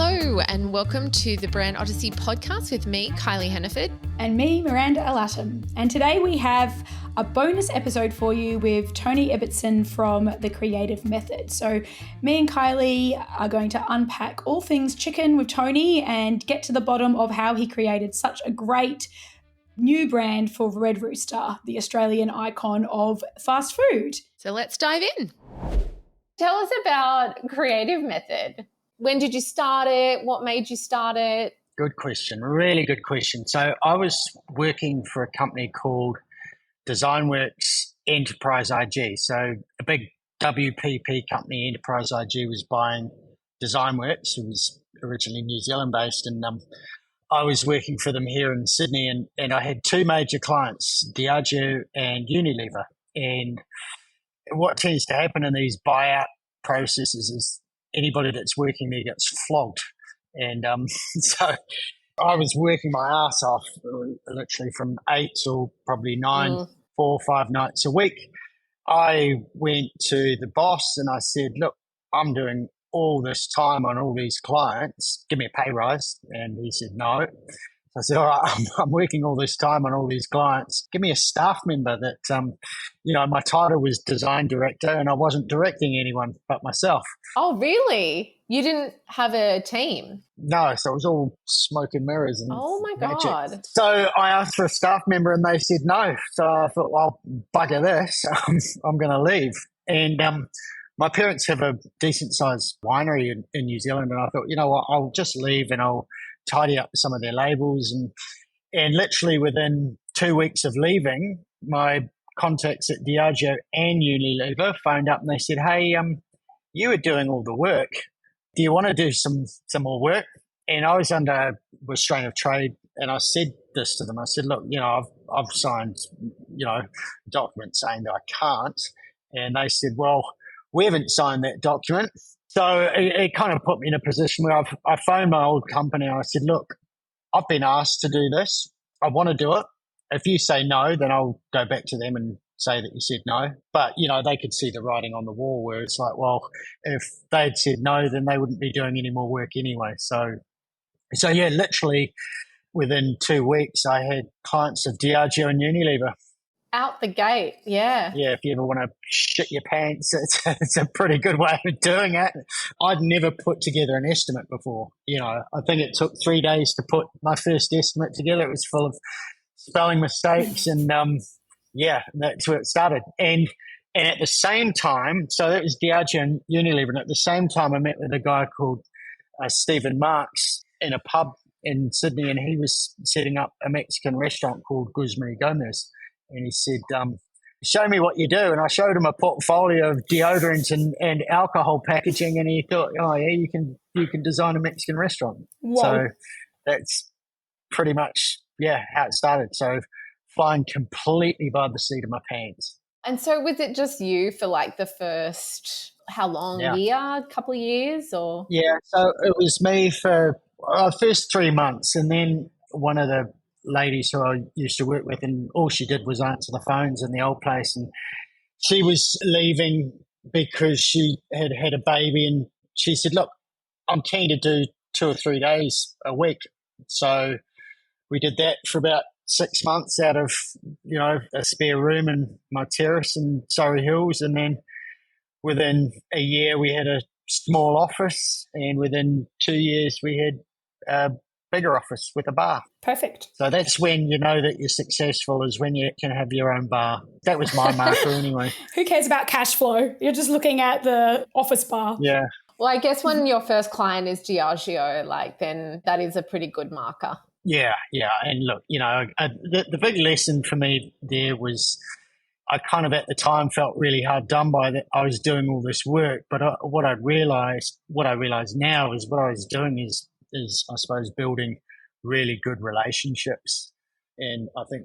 Hello and welcome to the Brand Odyssey podcast with me, Kylie Hannaford. And me, Miranda Alatum. And today we have a bonus episode for you with Tony Ibbotson from The Creative Method. So me and Kylie are going to unpack all things chicken with Tony and get to the bottom of how he created such a great new brand for Red Rooster, the Australian icon of fast food. So let's dive in. Tell us about Creative Method. When did you start it? What made you start it? Good question. Really good question. So I was working for a company called Designworks Enterprise IG. So a big WPP company, Enterprise IG, was buying Designworks. It was originally New Zealand based, and I was working for them here in Sydney, and I had two major clients, Diageo and Unilever. And what tends to happen in these buyout processes is anybody that's working there gets flogged. And so I was working my ass off literally from 8 till probably 9, 4 or 5 nights a week. I went to the boss and I said, look, I'm doing all this time on all these clients. Give me a pay rise. And he said, no. I said, all right, I'm working all this time on all these clients. Give me a staff member that, my title was design director and I wasn't directing anyone but myself. Oh, really? You didn't have a team? No, so it was all smoke and mirrors. And oh, my magic. God. So I asked for a staff member and they said no. So I thought, well, bugger this. I'm going to leave. And my parents have a decent-sized winery in New Zealand, and I thought, you know what, I'll just leave and I'll tidy up some of their labels. And literally within 2 weeks of leaving, my contacts at Diageo and Unilever phoned up and they said, hey, you were doing all the work. Do you want to do some more work? And I was under restraint of trade, and I said this to them. I said, look, I've signed, documents saying that I can't. And they said, well, we haven't signed that document. So it kind of put me in a position where I phoned my old company and I said, look, I've been asked to do this. I want to do it. If you say no, then I'll go back to them and say that you said no. But, they could see the writing on the wall where it's like, well, if they'd said no, then they wouldn't be doing any more work anyway. So yeah, literally within 2 weeks, I had clients of Diageo and Unilever. Out the gate, yeah. Yeah, if you ever want to shit your pants, it's a pretty good way of doing it. I'd never put together an estimate before. I think it took 3 days to put my first estimate together. It was full of spelling mistakes and, that's where it started. And at the same time, so that was Diageo and Unilever, and at the same time I met with a guy called Stephen Marks in a pub in Sydney, and he was setting up a Mexican restaurant called Guzman y Gomez. And he said, show me what you do. And I showed him a portfolio of deodorant and alcohol packaging. And he thought, oh, yeah, you can design a Mexican restaurant. Whoa. So that's pretty much, how it started. So flying completely by the seat of my pants. And so was it just you for like the first, how long, year, couple of years or? Yeah, so it was me for the first 3 months. And then one of the ladies who I used to work with, and all she did was answer the phones in the old place, and she was leaving because she had had a baby, and she said, look, I'm keen to do 2 or 3 days a week. So we did that for about 6 months out of a spare room in my terrace in Surrey Hills, and then within a year we had a small office, and within 2 years we had a bigger office with a bar. Perfect. So that's when you know that you're successful, is when you can have your own bar. That was my marker anyway. Who cares about cash flow? You're just looking at the office bar. Yeah. Well, I guess when your first client is Diageo, then that is a pretty good marker. Yeah. And look, the big lesson for me there was I kind of at the time felt really hard done by that I was doing all this work. But what I realised now is what I was doing is I suppose building really good relationships, and I think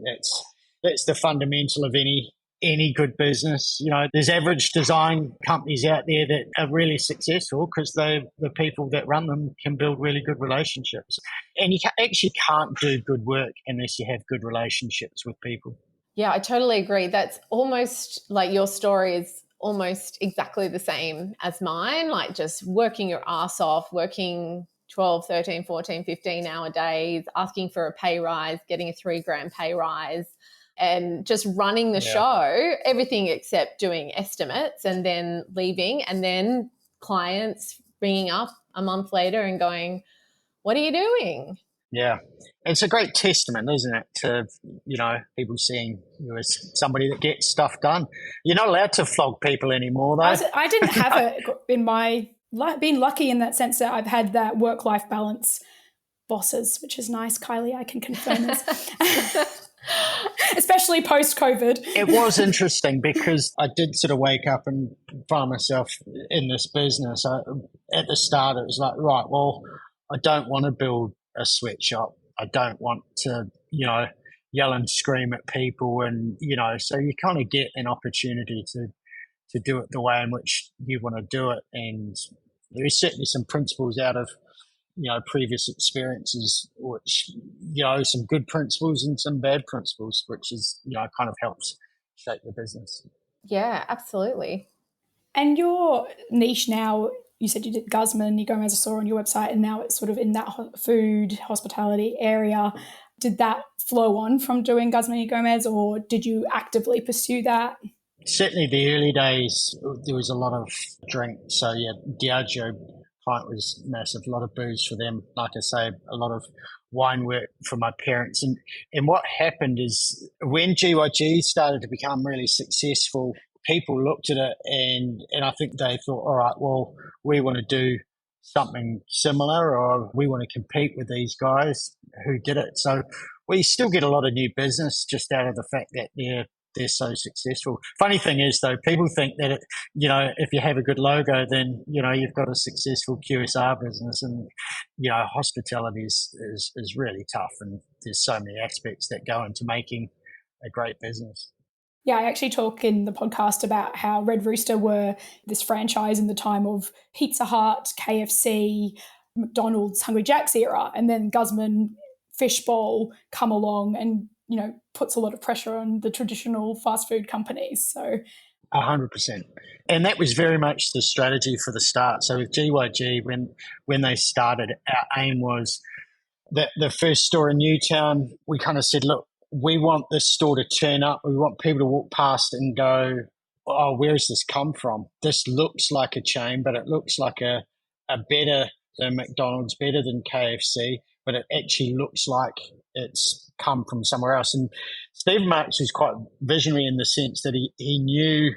that's the fundamental of any good business. There's average design companies out there that are really successful because the people that run them can build really good relationships, and you actually can't do good work unless you have good relationships with people. Yeah, I totally agree. That's almost like your story is almost exactly the same as mine, like just working your ass off, working 12, 13, 14, 15 hour days, asking for a pay rise, getting a $3,000 pay rise, and just running the show, everything except doing estimates, and then leaving, and then clients ringing up a month later and going, what are you doing? Yeah. It's a great testament, isn't it, to, people seeing you as somebody that gets stuff done. You're not allowed to flog people anymore, though. I didn't have it in my been lucky in that sense that I've had that work-life balance bosses, which is nice, Kylie, I can confirm this. Especially post-COVID. It was interesting because I did sort of wake up and find myself in this business. At the start, it was like, right, well, I don't want to build a sweatshop. I don't want to, yell and scream at people. And, so you kind of get an opportunity to do it the way in which you want to do it. And there is certainly some principles out of, previous experiences, which, some good principles and some bad principles, which is, kind of helps shape the business. Yeah, absolutely. And your niche now, you said you did Guzman, you go as I saw on your website, and now it's sort of in that food, hospitality area. Did that flow on from doing Guzman y Gomez, or did you actively pursue that? Certainly the early days, there was a lot of drink. So, Diageo client was massive, a lot of booze for them. Like I say, a lot of wine work for my parents. And what happened is when GYG started to become really successful, people looked at it and I think they thought, all right, well, we want to do something similar, or we want to compete with these guys who did it. So we still get a lot of new business just out of the fact that they're so successful. Funny thing is, though, people think that, if you have a good logo, then, you've got a successful QSR business. And, hospitality is really tough. And there's so many aspects that go into making a great business. Yeah, I actually talk in the podcast about how Red Rooster were this franchise in the time of Pizza Hut, KFC, McDonald's, Hungry Jack's era, and then Guzman, Fishbowl come along and, puts a lot of pressure on the traditional fast food companies. So 100%. And that was very much the strategy for the start. So with GYG, when they started, our aim was that the first store in Newtown, we kind of said, look, we want this store to turn up. We want people to walk past and go, oh, where has this come from? This looks like a chain, but it looks like a better than McDonald's, better than KFC, but it actually looks like it's come from somewhere else. And Steve Marks was quite visionary in the sense that he knew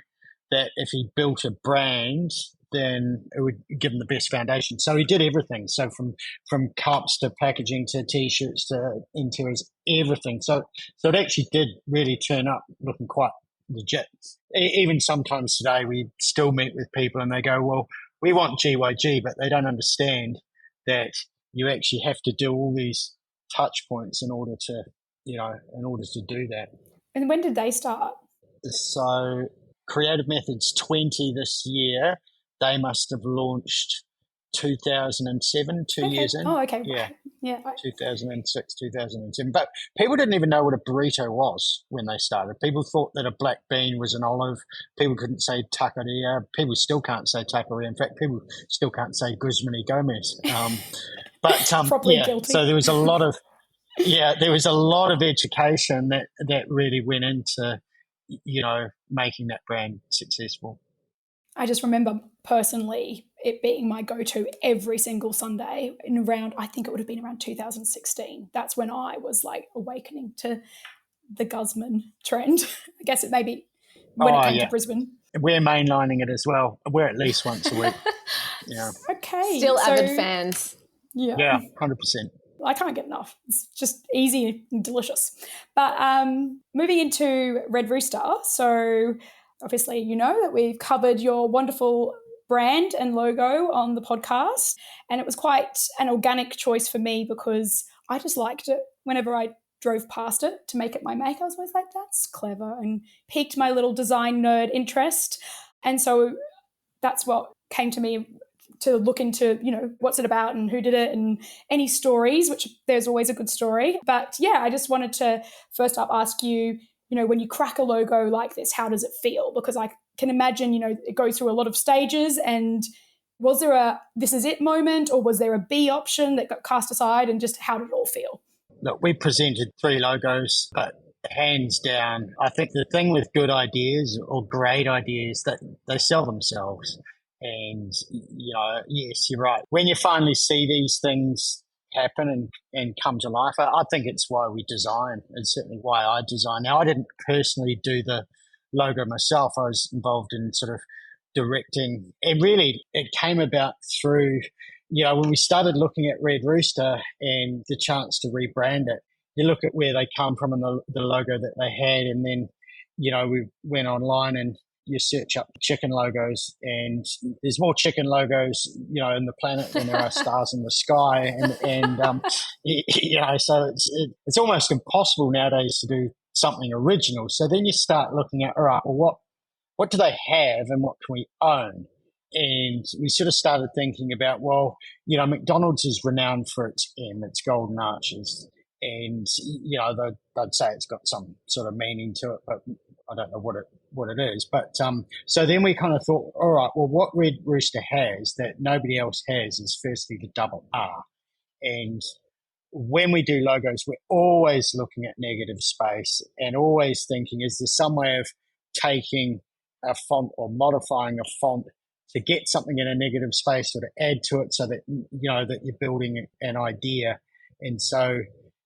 that if he built a brand, then it would give him the best foundation. So he did everything. So from cups to packaging to T-shirts to interiors, everything. So it actually did really turn up looking quite legit. Even sometimes today we still meet with people and they go, well, we want GYG, but they don't understand that you actually have to do all these touch points in order to do that. And when did they start? So Creative Methods 20 this year, they must have launched 2007, 2 years in. Oh, okay. Yeah. Yeah. 2006, 2007. But people didn't even know what a burrito was when they started. People thought that a black bean was an olive. People couldn't say taqueria. People still can't say taqueria. In fact, people still can't say Guzman y Gomez. Guilty. So there was a lot of education that really went into, making that brand successful. I just remember personally it being my go-to every single Sunday I think it would have been around 2016. That's when I was like awakening to the Guzman trend. I guess it may be when it came to Brisbane. We're mainlining it as well. We're at least once a week. Yeah. Okay. Still avid fans. Yeah, 100%. I can't get enough. It's just easy and delicious. But moving into Red Rooster, so obviously you know that we've covered your wonderful brand and logo on the podcast, and it was quite an organic choice for me because I just liked it. Whenever I drove past it to make it my make, I was always like, that's clever, and piqued my little design nerd interest. And so that's what came to me to look into, what's it about and who did it and any stories, which there's always a good story. But yeah, I just wanted to first up ask you, when you crack a logo like this, how does it feel? Because I can imagine, it goes through a lot of stages and Was there a this is it moment, or was there a B option that got cast aside, and just how did it all feel? Look, we presented 3 logos, but hands down, I think the thing with good ideas or great ideas that they sell themselves. And, yes, you're right. When you finally see these things happen and come to life, I think it's why we design. It's certainly why I design. Now, I didn't personally do the logo myself. I was involved in sort of directing. And really, it came about through, when we started looking at Red Rooster and the chance to rebrand it, you look at where they come from and the logo that they had. And then, we went online and you search up chicken logos, and there's more chicken logos, in the planet than there are stars in the sky. So it's almost impossible nowadays to do something original. So then you start looking at, all right, well, what do they have and what can we own? And we sort of started thinking about, well, McDonald's is renowned for its M, its golden arches. And, they'd say it's got some sort of meaning to it, but I don't know what it is. But so then we kind of thought, all right, well, what Red Rooster has that nobody else has is firstly the double R. And when we do logos, we're always looking at negative space and always thinking, is there some way of taking a font or modifying a font to get something in a negative space or to add to it so that, that you're building an idea. And so,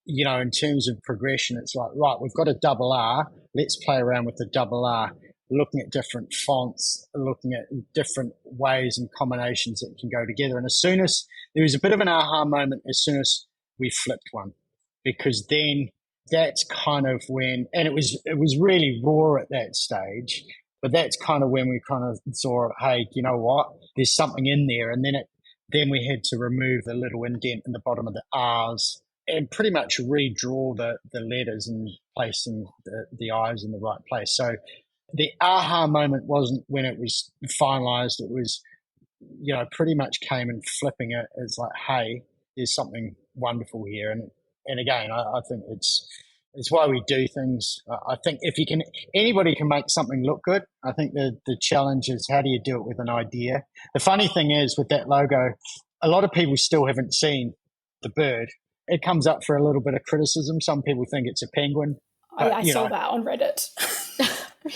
in terms of progression, it's like, right, we've got a double R. Let's play around with the double R, looking at different fonts, looking at different ways and combinations that can go together. And as soon as there was a bit of an aha moment, as soon as we flipped one, because then that's kind of when, and it was really raw at that stage, but that's kind of when we kind of saw, hey, you know what? There's something in there. And then we had to remove the little indent in the bottom of the R's and pretty much redraw the letters and placing the I's in the right place. So the aha moment wasn't when it was finalized. It was, pretty much came and flipping it. It's like, hey, there's something wonderful here. And again, I think it's why we do things. I think anybody can make something look good. I think the challenge is, how do you do it with an idea? The funny thing is with that logo, a lot of people still haven't seen the bird. It comes up for a little bit of criticism. Some people think it's a penguin. But, I saw that on Reddit.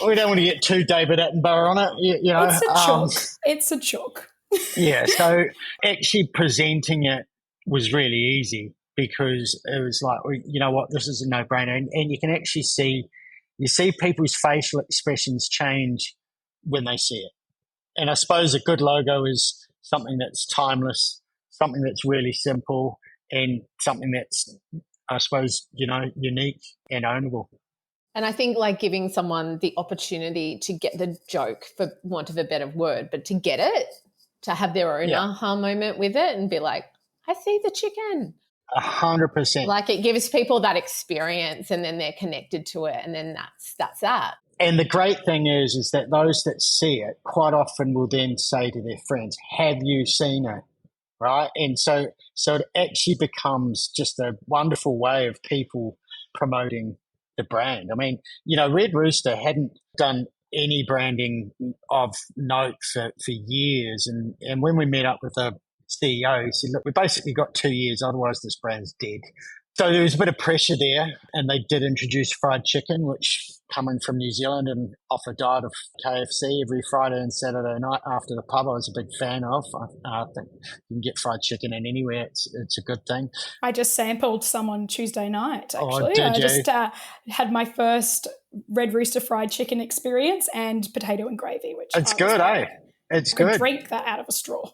We don't want to get too David Attenborough on it. It's a chook. It's a chook. Yeah, so actually presenting it was really easy, because it was like, well, you know what, this is a no-brainer. And you can actually see people's facial expressions change when they see it. And I suppose a good logo is something that's timeless, something that's really simple, and something that's, I suppose, unique and ownable. And I think like giving someone the opportunity to get the joke, for want of a better word, but to get it, to have their own aha moment with it and be like, I see the chicken. 100%. Like, it gives people that experience, and then they're connected to it, and then that's that. And the great thing is that those that see it quite often will then say to their friends, have you seen it? Right? And so it actually becomes just a wonderful way of people promoting the brand. I mean, Red Rooster hadn't done any branding of note for years. And when we met up with the CEO, he said, look, we basically got 2 years, otherwise this brand's dead. So there was a bit of pressure there, and they did introduce fried chicken, which, coming from New Zealand and off a diet of KFC every Friday and Saturday night after the pub, I was a big fan of. I think you can get fried chicken in anywhere. It's a good thing. I just sampled some on Tuesday night, actually. Oh, did you? Just had my first Red Rooster fried chicken experience and potato and gravy, which it's good, eh? It's good. good. Drink that out of a straw.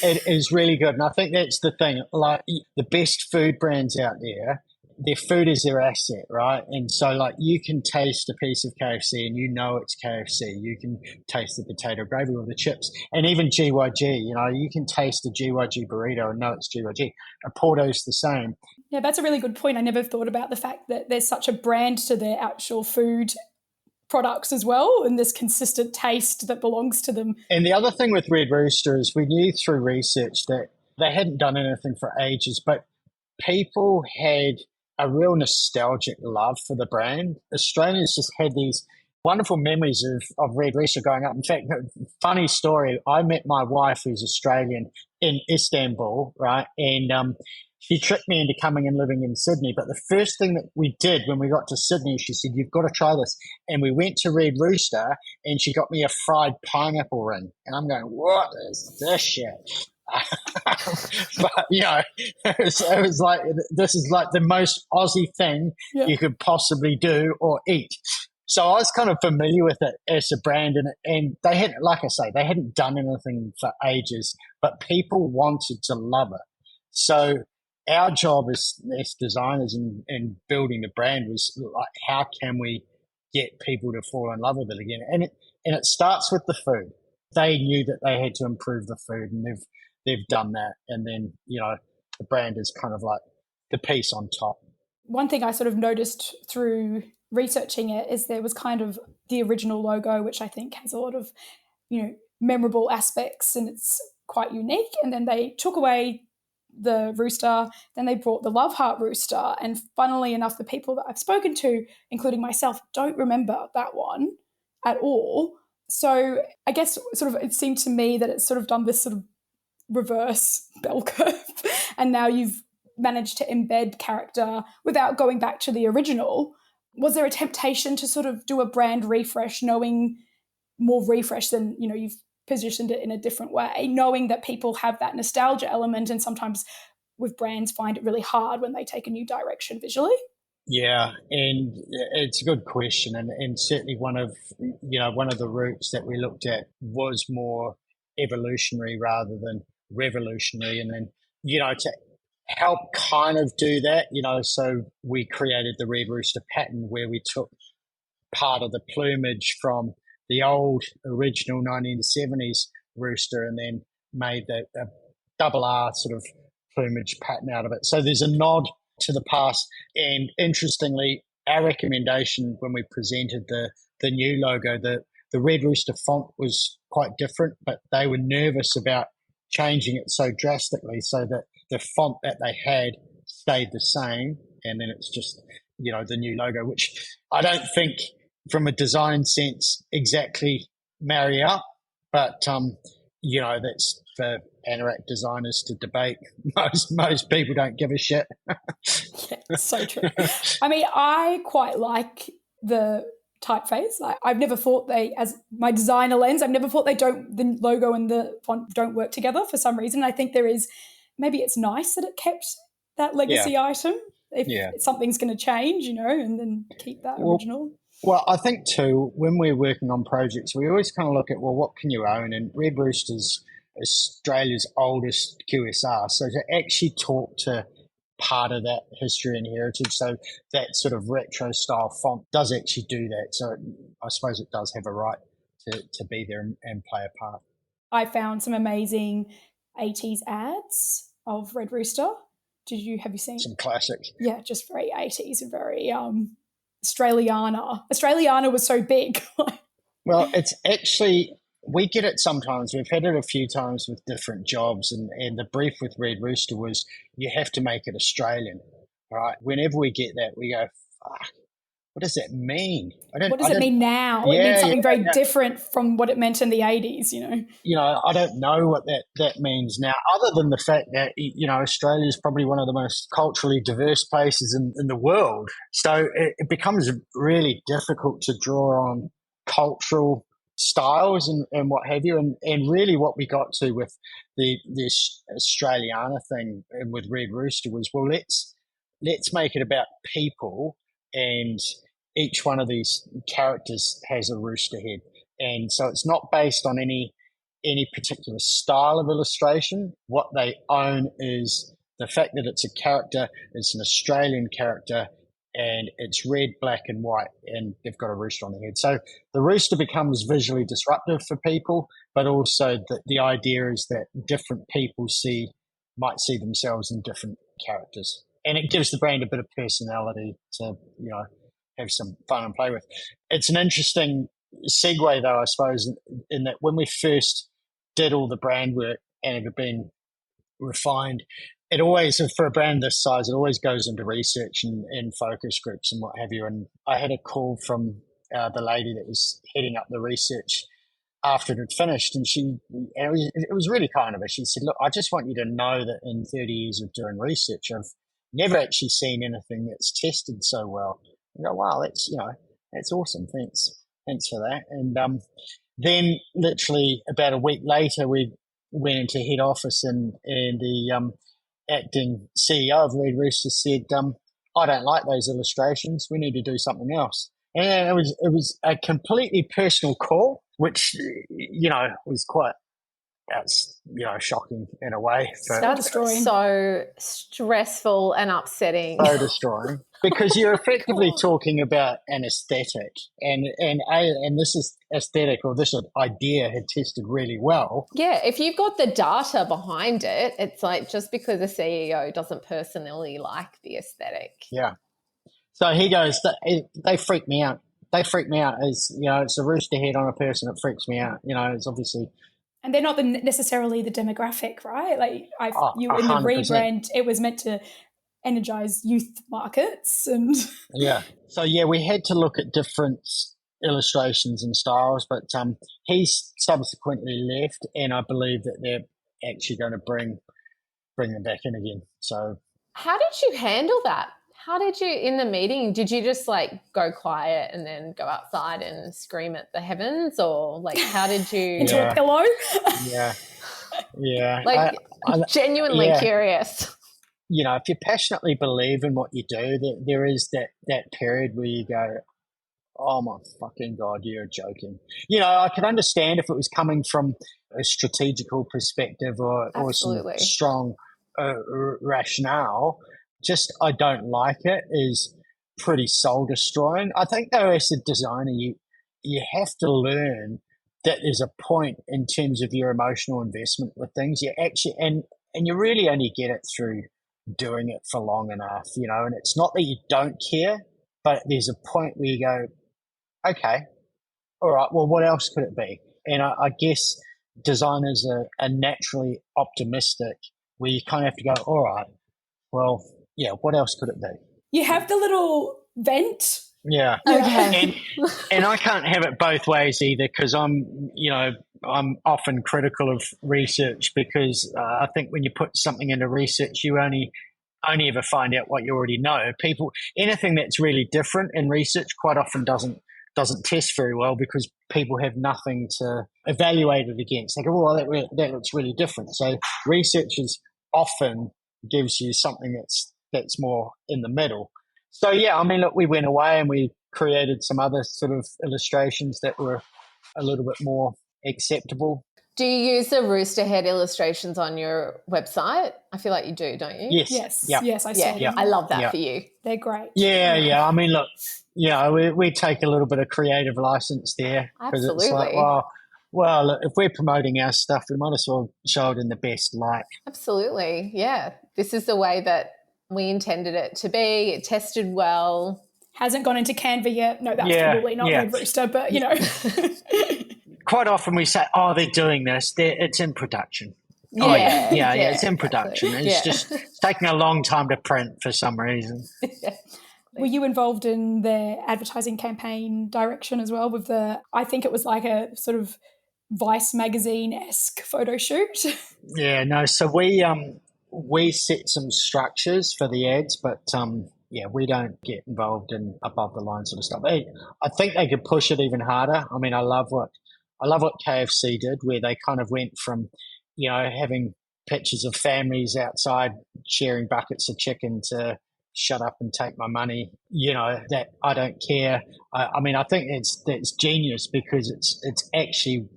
It is really good. And I think that's the thing. Like, the best food brands out there, their food is their asset, right? And so, like, you can taste a piece of KFC and it's KFC. You can taste the potato gravy or the chips. And even GYG, you can taste a GYG burrito and know it's GYG. A Porto's the same. Yeah, that's a really good point. I never thought about the fact that there's such a brand to their actual food products as well, and this consistent taste that belongs to them. And the other thing with Red Rooster is we knew through research that they hadn't done anything for ages, but people had a real nostalgic love for the brand. Australians just had these wonderful memories of Red Rooster growing up. In fact, funny story, I met my wife, who's Australian, in Istanbul, right? And she tricked me into coming and living in Sydney. But the first thing that we did when we got to Sydney, she said, "You've got to try this." And we went to Red Rooster and she got me a fried pineapple ring. And I'm going, what is this shit? But, it was like, this is like the most Aussie thing you could possibly do or eat. So I was kind of familiar with it as a brand, and they had, like I say, they hadn't done anything for ages, but people wanted to love it. So our job as designers and building the brand was like, how can we get people to fall in love with it again? And it starts with the food. They knew that they had to improve the food, and they've done that. And then, the brand is kind of like the piece on top. One thing I sort of noticed through researching it is there was kind of the original logo, which I think has a lot of, memorable aspects and it's quite unique. And then they took away the rooster, then they brought the Love Heart Rooster. And funnily enough, the people that I've spoken to, including myself, don't remember that one at all. So I guess sort of it seemed to me that it's sort of done this sort of reverse bell curve. And now you've managed to embed character without going back to the original. Was there a temptation to sort of do a brand refresh, knowing more refresh than, you've positioned it in a different way, knowing that people have that nostalgia element and sometimes with brands find it really hard when they take a new direction visually? Yeah, and it's a good question, and certainly one of the routes that we looked at was more evolutionary rather than revolutionary, and then to help kind of do that, so we created the Red Rooster pattern where we took part of the plumage from the old original 1970s rooster and then made a double R sort of plumage pattern out of it. So there's a nod to the past. And interestingly, our recommendation when we presented the new logo, the Red Rooster font was quite different, but they were nervous about changing it so drastically so that the font that they had stayed the same. And then it's just, the new logo, which I don't think from a design sense exactly marry up, but that's for anorak designers to debate. Most people don't give a shit. Yeah, so true. I mean, I quite like the typeface. Like, I've never thought as my designer lens, I've never thought the logo and the font don't work together for some reason. I think maybe it's nice that it kept that legacy item if something's going to change, and then keep that original. Well, I think too, when we're working on projects, we always kind of look at, what can you own? And Red Rooster's Australia's oldest QSR. So to actually talk to part of that history and heritage, so that sort of retro style font does actually do that. So I suppose it does have a right to be there and play a part. I found some amazing 80s ads of Red Rooster. Have you seen some classics? Yeah, just very 80s and very Australiana. Australiana was so big. Well, it's actually, we get it sometimes. We've had it a few times with different jobs, and the brief with Red Rooster was you have to make it Australian. All right. Whenever we get that, we go, fuck, what does that mean? What does it mean now? It means something very different from what it meant in the 80s, I don't know what that means now, other than the fact that, Australia is probably one of the most culturally diverse places in the world. So it becomes really difficult to draw on cultural styles and what have you. And really what we got to with this Australiana thing and with Red Rooster was, let's make it about people, and each one of these characters has a rooster head. And so it's not based on any particular style of illustration. What they own is the fact that it's a character, it's an Australian character, and it's red, black, and white, and they've got a rooster on the head. So the rooster becomes visually disruptive for people, but also the idea is that different people might see themselves in different characters. And it gives the brand a bit of personality to, have some fun and play with. It's an interesting segue, though, I suppose, in that when we first did all the brand work and it had been refined, it always, for a brand this size, it always goes into research and focus groups and what have you. And I had a call from the lady that was heading up the research after it had finished, and it was really kind of her. She said, "Look, I just want you to know that in 30 years of doing research, I've never actually seen anything that's tested so well." I go, "Wow, that's awesome. Thanks for that." And then, literally about a week later, we went into head office, and the acting CEO of Red Rooster said, "I don't like those illustrations. We need to do something else." And it was a completely personal call, which was quite shocking in a way. That's so stressful and upsetting. So destroying, because you're effectively talking about an aesthetic, and this is aesthetic, or this idea had tested really well. Yeah, if you've got the data behind it, it's like just because the CEO doesn't personally like the aesthetic. Yeah. So he goes, they freak me out. They freak me out. It's a rooster head on a person. It freaks me out. It's obviously. And they're not necessarily the demographic, right? Like in the 100%. rebrand, it was meant to energize youth markets, and yeah. So we had to look at different illustrations and styles, but he's subsequently left, and I believe that they're actually going to bring them back in again. So how did you handle that? How did you, in the meeting, did you just go quiet and then go outside and scream at the heavens, or how did you into a pillow? Yeah. I'm genuinely curious. If you passionately believe in what you do, there is that period where you go, "Oh my fucking God, you're joking." I could understand if it was coming from a strategical perspective or some strong rationale. Just, I don't like it, is pretty soul destroying. I think though, as a designer, you have to learn that there's a point in terms of your emotional investment with things. You actually, and you really only get it through doing it for long enough, and it's not that you don't care, but there's a point where you go, okay, all right, well, what else could it be? And I guess designers are naturally optimistic, where you kind of have to go, all right, well, yeah, what else could it be? You have the little vent. Yeah. Okay. And I can't have it both ways either, because I'm often critical of research, because I think when you put something into research, you only ever find out what you already know. Anything that's really different in research quite often doesn't test very well, because people have nothing to evaluate it against. They go, well, that looks really different. So researchers often gives you something that's more in the middle. So look, we went away and we created some other sort of illustrations that were a little bit more acceptable. Do you use the rooster head illustrations on your website? I feel like you do, don't you? Yes. Yes, I saw them. I love that for you. They're great. Yeah. I mean, look, we take a little bit of creative license there, because it's like, well, look, if we're promoting our stuff, we might as well show it in the best light. Absolutely, yeah. This is the way that we intended it to be. It tested well. Hasn't gone into Canva yet. No, that's probably not Red Rooster, but Quite often we say, "Oh, they're doing this. It's in production." Yeah, it's in production. Exactly. It's just taking a long time to print for some reason. Were you involved in the advertising campaign direction as well with I think it was like a sort of Vice magazine-esque photo shoot? Yeah, no. So we set some structures for the ads, but we don't get involved in above the line sort of stuff. I think they could push it even harder. I mean, I love what KFC did, where they kind of went from, having pictures of families outside sharing buckets of chicken to shut up and take my money, that I don't care. I mean, I think that's genius, because it's actually,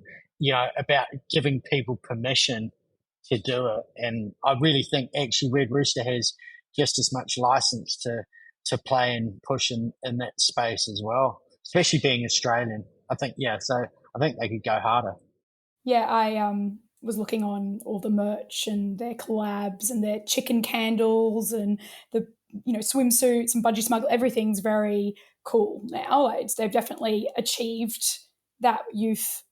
about giving people permission to do it. And I really think actually Red Rooster has just as much license to play and push in that space as well, especially being Australian. I think, so I think they could go harder. Yeah, I was looking on all the merch and their collabs and their chicken candles and the swimsuits and budgie smuggle. Everything's very cool now. They've definitely achieved that youth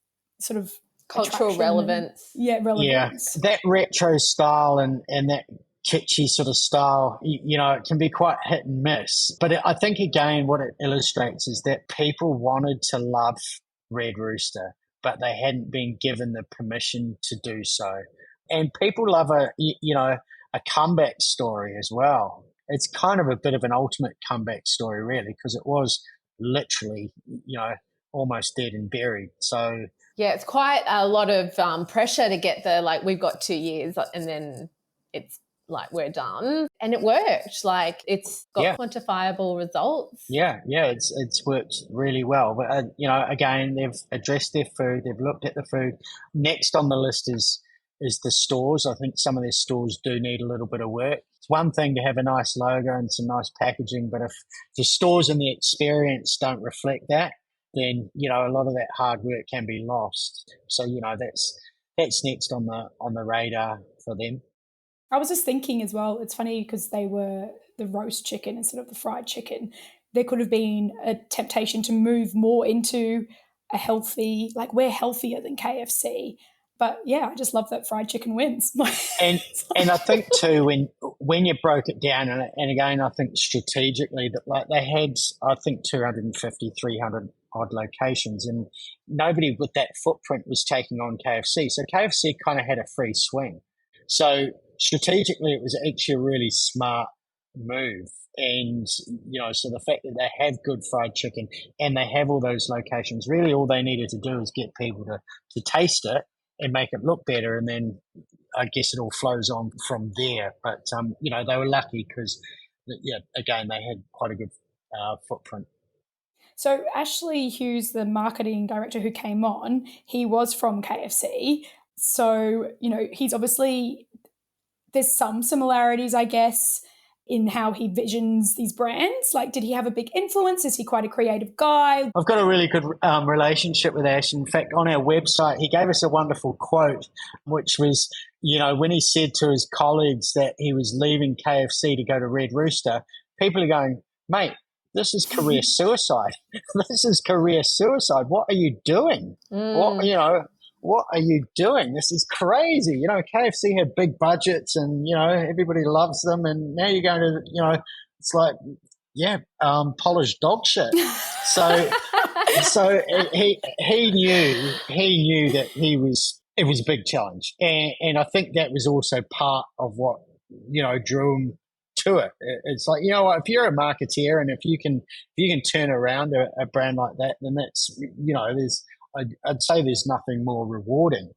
sort of cultural relevance. Relevance. Yeah, that retro style and that kitschy sort of style, it can be quite hit and miss. But I think, again, what it illustrates is that people wanted to love Red Rooster, but they hadn't been given the permission to do so. And people love a comeback story as well. It's kind of a bit of an ultimate comeback story, really, because it was literally, almost dead and buried. So yeah, it's quite a lot of pressure to get we've got 2 years and then it's like we're done, and it worked. Like it's got quantifiable results. Yeah, it's worked really well. But again, they've addressed their food, they've looked at the food. Next on the list is the stores. I think some of their stores do need a little bit of work. It's one thing to have a nice logo and some nice packaging, but if the stores and the experience don't reflect that, then a lot of that hard work can be lost. So that's next on the radar for them. I was just thinking as well, it's funny because they were the roast chicken instead of the fried chicken. There could have been a temptation to move more into a healthy, like we're healthier than KFC. But yeah, I just love that fried chicken wins. And I think too, when you broke it down, and again, I think strategically that they had, I think 250, 300 odd locations, and nobody with that footprint was taking on KFC. So KFC kind of had a free swing. So strategically, it was actually a really smart move. And, so the fact that they have good fried chicken and they have all those locations, really all they needed to do is get people to taste it and make it look better. And then I guess it all flows on from there. But, they were lucky because, again, they had quite a good footprint. So Ashley Hughes, the marketing director who came on, he was from KFC. So, he's obviously, there's some similarities, I guess, in how he visions these brands. Like, did he have a big influence? Is he quite a creative guy? I've got a really good relationship with Ash. In fact, on our website, he gave us a wonderful quote, which was, when he said to his colleagues that he was leaving KFC to go to Red Rooster, people are going, mate, this is career suicide. This is career suicide. What are you doing? What are you doing? This is crazy. KFC had big budgets and, everybody loves them. And now you're going to, it's like, polished dog shit. So he knew that it was a big challenge. And I think that was also part of what, drew him to it. It's like, if you're a marketeer and if you can turn around a brand like that, then that's, I'd say there's nothing more rewarding,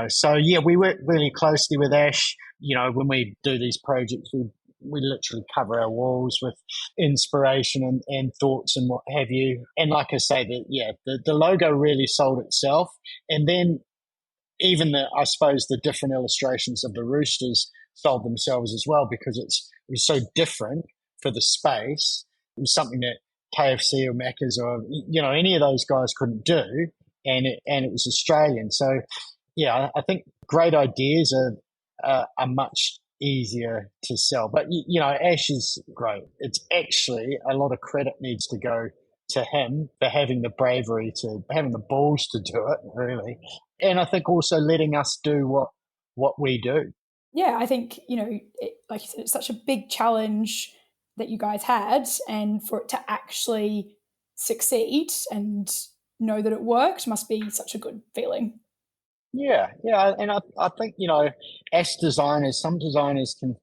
So we work really closely with Ash. When we do these projects, we literally cover our walls with inspiration and thoughts and what have you. And like I say, the logo really sold itself. And then even the different illustrations of the roosters sold themselves as well, because it was so different for the space. It was something that KFC or Macca's or any of those guys couldn't do, and it was Australian. So I think great ideas are much easier to sell. But Ash is great. It's actually a lot of credit needs to go to him for having the bravery having the balls to do it, really, and I think also letting us do what we do. Yeah, I think, like you said, it's such a big challenge that you guys had, and for it to actually succeed and know that it worked must be such a good feeling. Yeah. And I think, as designers, some designers can,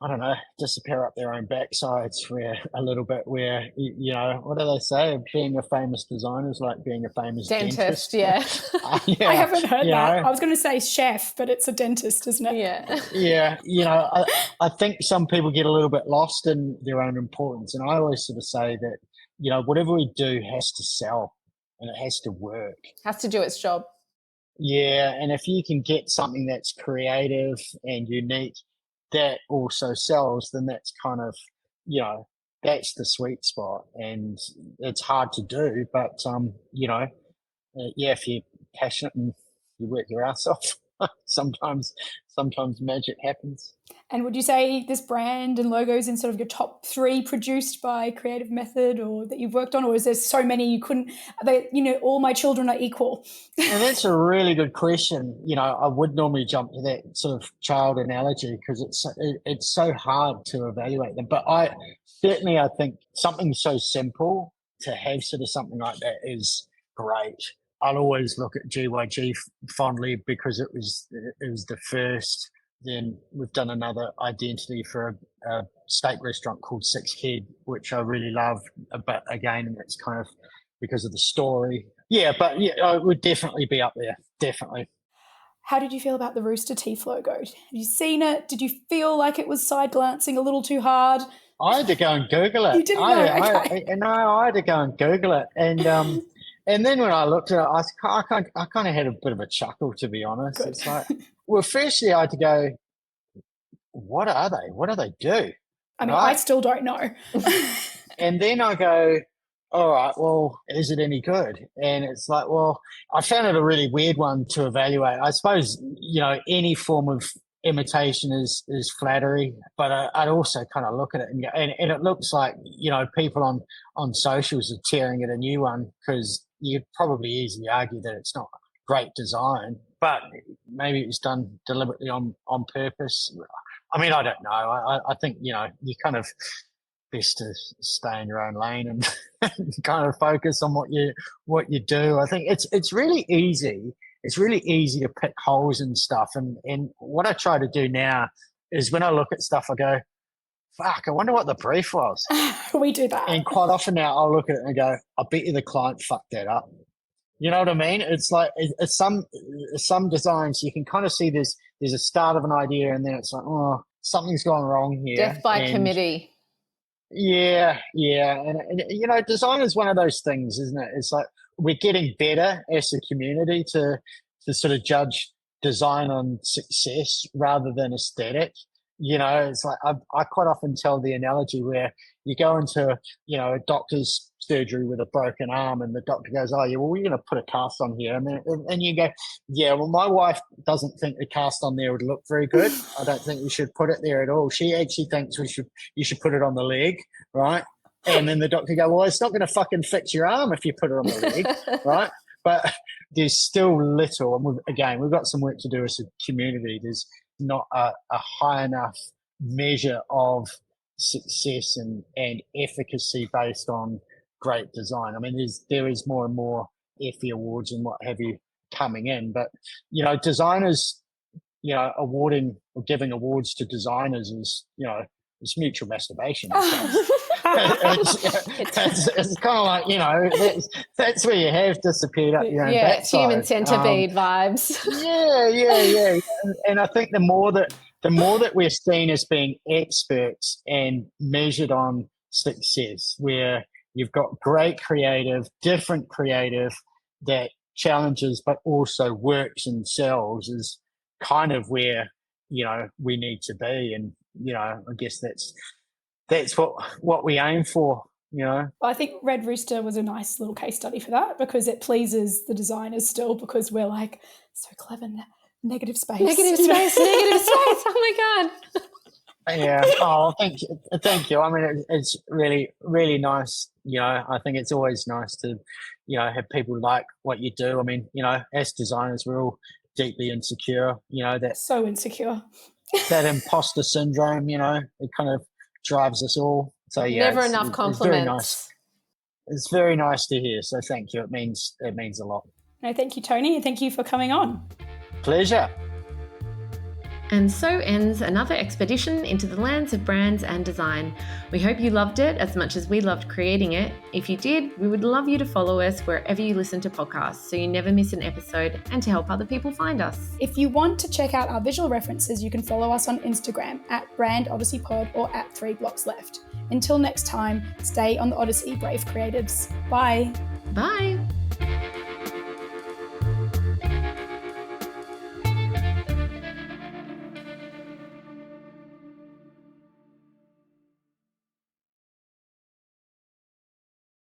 I don't know, disappear up their own backsides where what do they say? Being a famous designer is like being a famous dentist. Yeah. I haven't heard that. I was going to say chef, but it's a dentist, isn't it? Yeah. Yeah. I think some people get a little bit lost in their own importance. And I always sort of say that, whatever we do has to sell and it has to work. Has to do its job. Yeah. And if you can get something that's creative and unique, that also sells, then that's kind of, that's the sweet spot. And it's hard to do, but, if you're passionate and you work your ass off, sometimes magic happens. And would you say this brand and logos in sort of your top 3 produced by Creative Method or that you've worked on, or is there so many you couldn't, all my children are equal? And that's a really good question. I would normally jump to that sort of child analogy because it's so hard to evaluate them. But I think something so simple to have sort of something like that is great. I'll always look at GYG fondly because it was the first. Then we've done another identity for a steak restaurant called Six Head, which I really love. But again, it's kind of because of the story. Yeah, but yeah, it would definitely be up there. Definitely. How did you feel about the Rooster Teeth logo? Have you seen it? Did you feel like it was side glancing a little too hard? I had to go and Google it. You didn't know? Okay. I had to go and Google it. And then when I looked at it, I kind of had a bit of a chuckle, to be honest. Good. It's like, well, firstly, I had to go, what are they? What do they do? I mean, right? I still don't know. And then I go, all right, well, is it any good? And it's like, well, I found it a really weird one to evaluate. I suppose, any form of imitation is flattery, but I'd also kind of look at it and it looks like, people on socials are tearing at a new one because you'd probably easily argue that it's not great design, but maybe it was done deliberately on purpose. I mean, I don't know. I think, you kind of best to stay in your own lane and kind of focus on what you do. I think it's really easy. It's really easy to pick holes and stuff. And what I try to do now is when I look at stuff, I go, fuck, I wonder what the brief was. We do that. And quite often now I'll look at it and go, I bet you the client fucked that up. You know what I mean? It's like it's some designs you can kind of see there's a start of an idea and then it's like, oh, something's gone wrong here. Death by committee. Yeah. And design is one of those things, isn't it? It's like we're getting better as a community to sort of judge design on success rather than aesthetic. It's like I quite often tell the analogy where you go into, a doctor's surgery with a broken arm and the doctor goes, oh, yeah, well, we're going to put a cast on here. And you go, yeah, well, my wife doesn't think the cast on there would look very good. I don't think we should put it there at all. She actually thinks you should put it on the leg, right? And then the doctor go, well, it's not going to fucking fix your arm if you put it on the leg, right? But there's still little, and we've got some work to do as a community. There's not a high enough measure of success and efficacy based on great design. I mean, there is more and more Effie awards and what have you coming in, but designers, awarding or giving awards to designers is, it's mutual masturbation. It's kind of like, that's where you have disappeared up your own backside. It's human centipede vibes. Yeah. And I think the more that we're seen as being experts and measured on success, where you've got great creative, different creative that challenges but also works and sells, is kind of where we need to be. And I guess that's what we aim for. Well, I think Red Rooster was a nice little case study for that because it pleases the designers still because we're like, so clever, negative space. Negative space. Oh my God. Yeah. Oh, thank you. I mean, it's really, really nice. I think it's always nice to, have people like what you do. I mean, as designers, we're all deeply insecure. That's so insecure. That imposter syndrome. It kind of drives us all. So yeah, never enough compliments. It's very nice. It's very nice to hear. So thank you. It means a lot. No, thank you, Tony, and thank you for coming on. Pleasure. And so ends another expedition into the lands of brands and design. We hope you loved it as much as we loved creating it. If you did, we would love you to follow us wherever you listen to podcasts so you never miss an episode and to help other people find us. If you want to check out our visual references, you can follow us on Instagram at Brand Odyssey Pod or at 3 Blocks Left. Until next time, stay on the Odyssey, brave creatives. Bye. Bye.